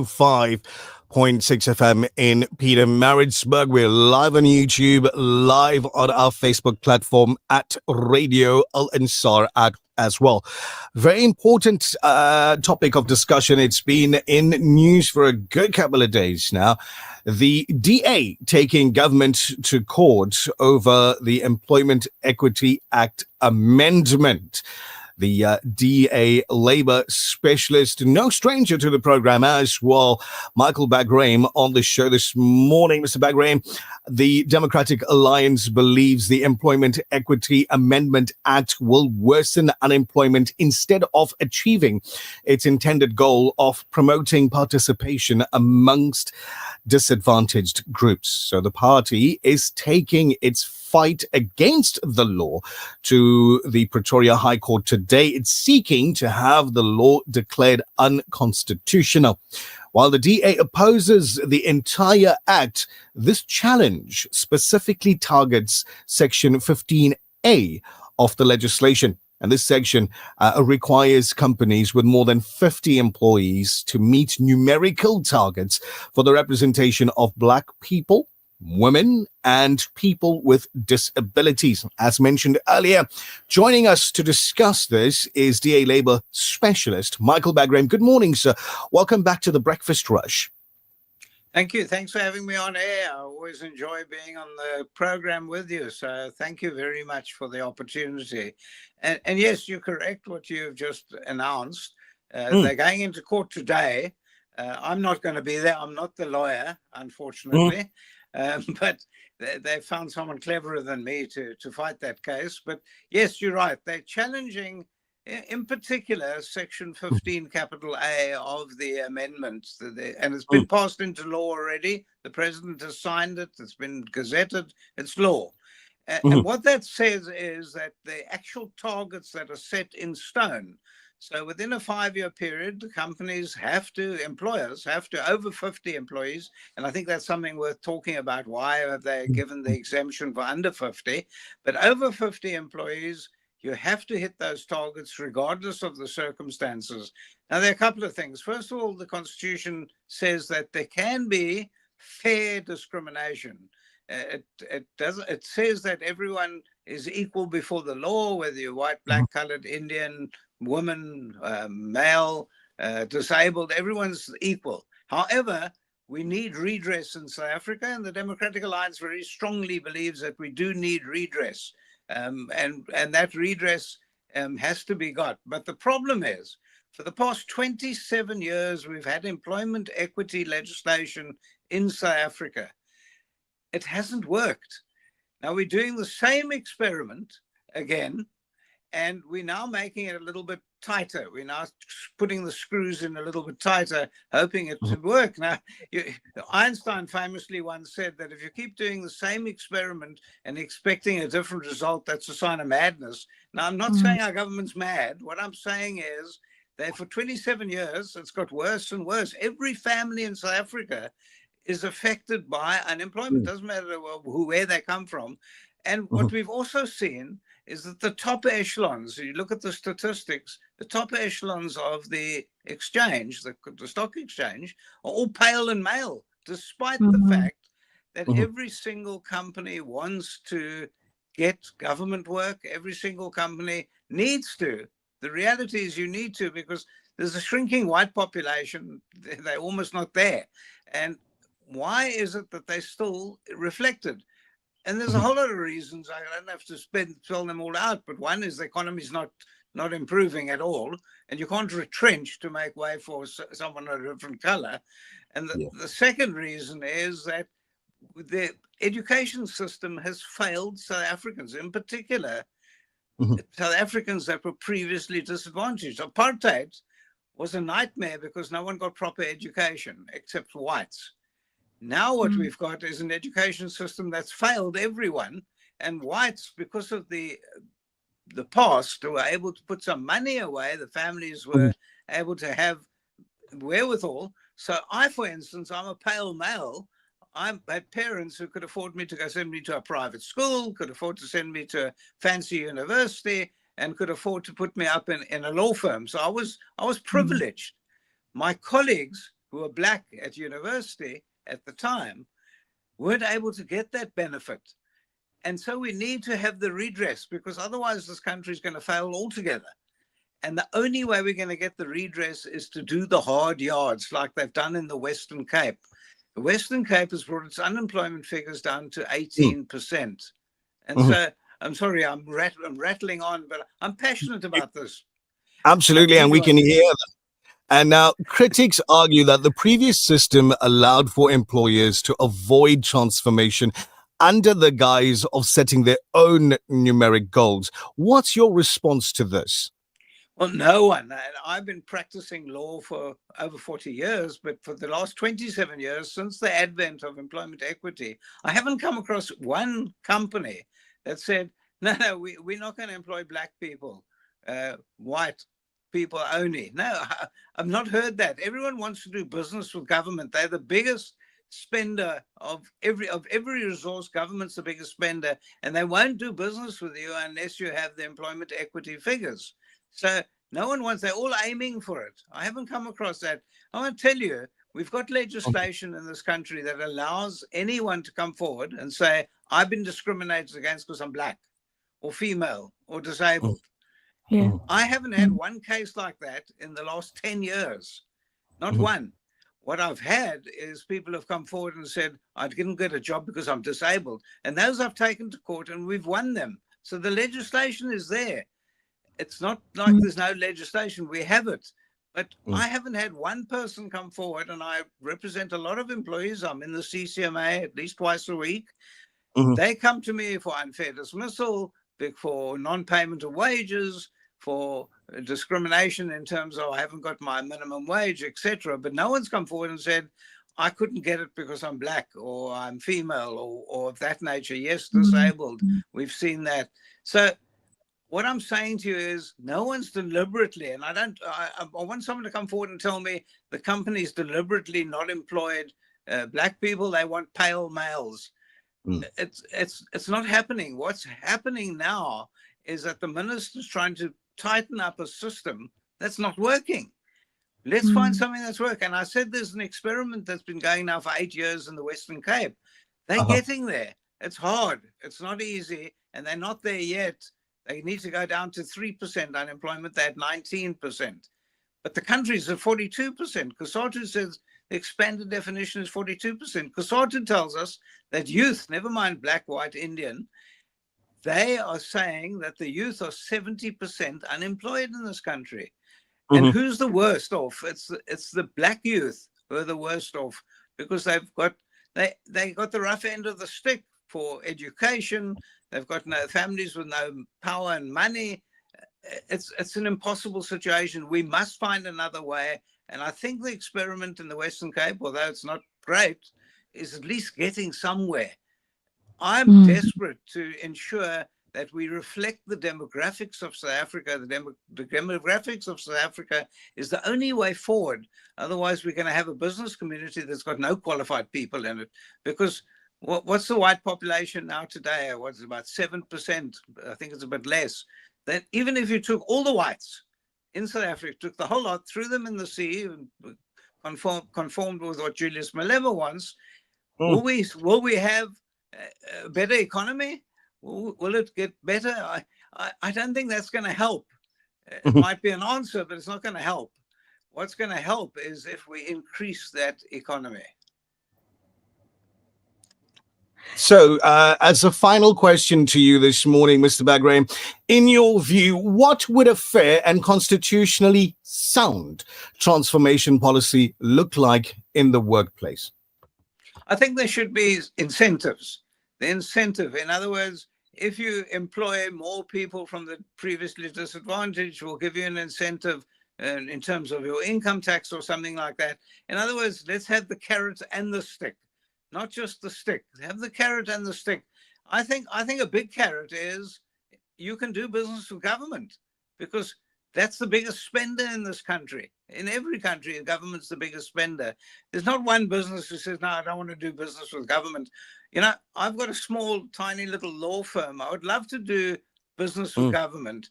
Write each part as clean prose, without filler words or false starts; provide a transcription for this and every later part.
5.6 FM in Peter Maritzburg. We're live on YouTube, live on our Facebook platform at Radio Al Ansar as well. Very important topic of discussion. It's been in news for a good couple of days now. The DA taking government to court over the Employment Equity Act amendment. The DA Labour specialist, no stranger to the program as well, Michael Bagraim, on the show this morning. Mr. Bagraim, the Democratic Alliance believes the Employment Equity Amendment Act will worsen unemployment instead of achieving its intended goal of promoting participation amongst disadvantaged groups. So the party is taking its fight against the law to the Pretoria High Court today. It's seeking to have the law declared unconstitutional. While the DA opposes the entire act, this challenge specifically targets Section 15A of the legislation. And this section requires companies with more than 50 employees to meet numerical targets for the representation of Black people, women, and people with disabilities. As mentioned earlier, joining us to discuss this is DA Labour specialist Michael Bagraim. Good morning, sir. Welcome back to the Breakfast Rush. Thank you. Thanks for having me on air. I always enjoy being on the program with you. So thank you very much for the opportunity. And yes, you're correct what you've just announced. They're going into court today. I'm not going to be there. I'm not the lawyer, unfortunately. But they found someone cleverer than me to fight that case. But yes, you're right. They're challenging, in particular, Section 15, capital A of the amendment. And it's been passed into law already. The president has signed it. It's been gazetted. It's law. And what that says is that the actual targets that are set in stone. So within a 5-year period, the employers have to, over 50 employees, and I think that's something worth talking about. Why have they given the exemption for under 50? But over 50 employees, you have to hit those targets regardless of the circumstances. Now, there are a couple of things. First of all, the Constitution says that there can be fair discrimination. It says that everyone is equal before the law, whether you're white, black, colored, Indian, woman, male, disabled, everyone's equal. However, we need redress in South Africa, and the Democratic Alliance very strongly believes that we do need redress. And that redress has to be got. But the problem is, for the past 27 years, we've had employment equity legislation in South Africa. It hasn't worked. Now we're doing the same experiment again, and we're now making it a little bit tighter. We're now putting the screws in a little bit tighter, hoping it to work. Now, Einstein famously once said that if you keep doing the same experiment and expecting a different result, that's a sign of madness. Now, I'm not saying our government's mad. What I'm saying is that for 27 years, it's got worse and worse. Every family in South Africa is affected by unemployment. Doesn't matter where they come from. And what we've also seen is that the top echelons, you look at the statistics, the top echelons of the exchange, the stock exchange, are all pale and male, despite the fact that every single company wants to get government work. Every single company needs to. The reality is you need to, because there's a shrinking white population. They're almost not there. And why is it that they're still reflected? And there's a whole lot of reasons. I don't have to spell them all out, but one is the economy is not improving at all, and you can't retrench to make way for someone of a different color. And the second reason is that the education system has failed South Africans, in particular, South Africans that were previously disadvantaged. Apartheid was a nightmare because no one got proper education except for whites. Now what we've got is an education system that's failed everyone, and whites, because of the past, were able to put some money away. The families were able to have wherewithal. So I, for instance, I'm a pale male. I had parents who could afford me to go send me to a private school, could afford to send me to a fancy university, and could afford to put me up in a law firm. So I was privileged. My colleagues who who were black at university at the time weren't able to get that benefit. And so we need to have the redress, because otherwise this country is going to fail altogether. And the only way we're going to get the redress is to do the hard yards like they've done in the Western Cape. The Western Cape has brought its unemployment figures down to 18%. And so, I'm sorry, I'm rattling on, but I'm passionate about this. Absolutely, and we can hear that. And now critics argue that the previous system allowed for employers to avoid transformation under the guise of setting their own numeric goals. What's your response to this? Well, no one. I've been practicing law for over 40 years, but for the last 27 years, since the advent of employment equity, I haven't come across one company that said, no, we're not going to employ black people, white people only. No, I've not heard that. Everyone wants to do business with government. They're the biggest spender of every resource. Government's the biggest spender, and they won't do business with you unless you have the employment equity figures. So no one wants, they're all aiming for it. I haven't come across that. I want to tell you, we've got legislation in this country that allows anyone to come forward and say, I've been discriminated against because I'm black or female or disabled. Yeah. I haven't had one case like that in the last 10 years. Not one. What I've had is people have come forward and said, I didn't get a job because I'm disabled. And those I've taken to court and we've won them. So the legislation is there. It's not like there's no legislation. We have it. But I haven't had one person come forward, and I represent a lot of employees. I'm in the CCMA at least twice a week. They come to me for unfair dismissal, for non-payment of wages, for discrimination in terms of I haven't got my minimum wage, etc. But no one's come forward and said, I couldn't get it because I'm black or I'm female or of that nature. Yes, disabled. We've seen that. So what I'm saying to you is no one's deliberately, and I want someone to come forward and tell me the company's deliberately not employed black people. They want pale males. It's not happening. What's happening now is that the minister's trying to tighten up a system that's not working. Let's find something that's working. And I said there's an experiment that's been going now for 8 years in the Western Cape. They're getting there. It's hard. It's not easy. And they're not there yet. They need to go down to 3% unemployment. They're at 19%. But the country's at 42%. COSATU says the expanded definition is 42%. COSATU tells us that youth, never mind black, white, Indian, they are saying that the youth are 70% unemployed in this country. And who's the worst off? It's the black youth who are the worst off, because they got the rough end of the stick for education. They've got no families with no power and money. It's an impossible situation. We must find another way. And I think the experiment in the Western Cape, although it's not great, is at least getting somewhere. I'm desperate to ensure that we reflect the demographics of South Africa. The demographics of South Africa is the only way forward. Otherwise, we're going to have a business community that's got no qualified people in it. Because what's the white population now today? What's about 7%? I think it's a bit less. That even if you took all the whites in South Africa, took the whole lot, threw them in the sea, and conformed with what Julius Malema wants, will we have a better economy? Will it get better? I don't think that's going to help. It might be an answer, but it's not going to help. What's going to help is if we increase that economy. So, as a final question to you this morning, Mr. Bagray, in your view, what would a fair and constitutionally sound transformation policy look like in the workplace? I think there should be incentives. The incentive, in other words, if you employ more people from the previously disadvantaged, we'll give you an incentive in terms of your income tax or something like that. In other words, let's have the carrot and the stick, not just the stick. Have the carrot and the stick. I think a big carrot is you can do business with government, because that's the biggest spender in this country. In every country, the government's the biggest spender. There's not one business who says, no, I don't want to do business with government. You know, I've got a small, tiny little law firm. I would love to do business with government.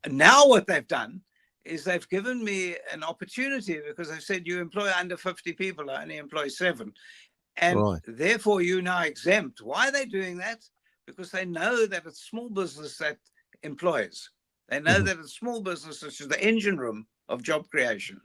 Now what they've done is they've given me an opportunity because they said you employ under 50 people, I only employ 7. And Right. therefore, you're now exempt. Why are they doing that? Because they know that it's small business that employs. They know that it's small business, which is the engine room of job creation.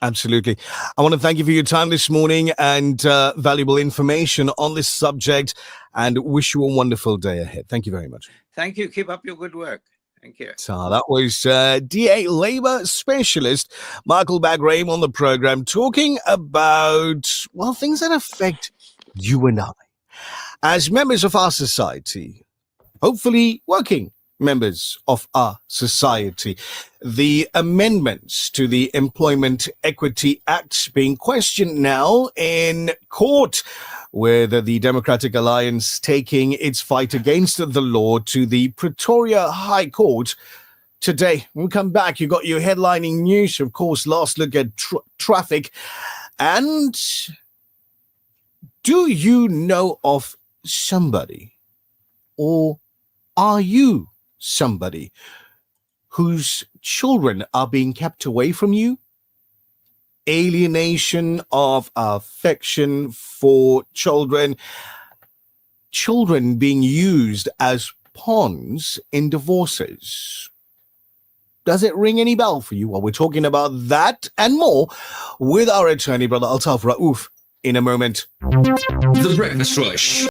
Absolutely. I want to thank you for your time this morning and valuable information on this subject, and wish you a wonderful day ahead. Thank you very much. Thank you. Keep up your good work. Thank you. So that was DA Labour Specialist Michael Bagraham on the program, talking about, well, things that affect you and I as members of our society, hopefully working members of our society. The amendments to the Employment Equity Act being questioned now in court, with the Democratic Alliance taking its fight against the law to the Pretoria High Court today. When we come back, you got your headlining news, of course, last look at traffic. And do you know of somebody, or are you somebody whose children are being kept away from you? Alienation of affection for children, children being used as pawns in divorces. Does it ring any bell for you? Well, we're talking about that and more with our attorney, Brother Altaf Raouf, in a moment. The Breakfast Rush.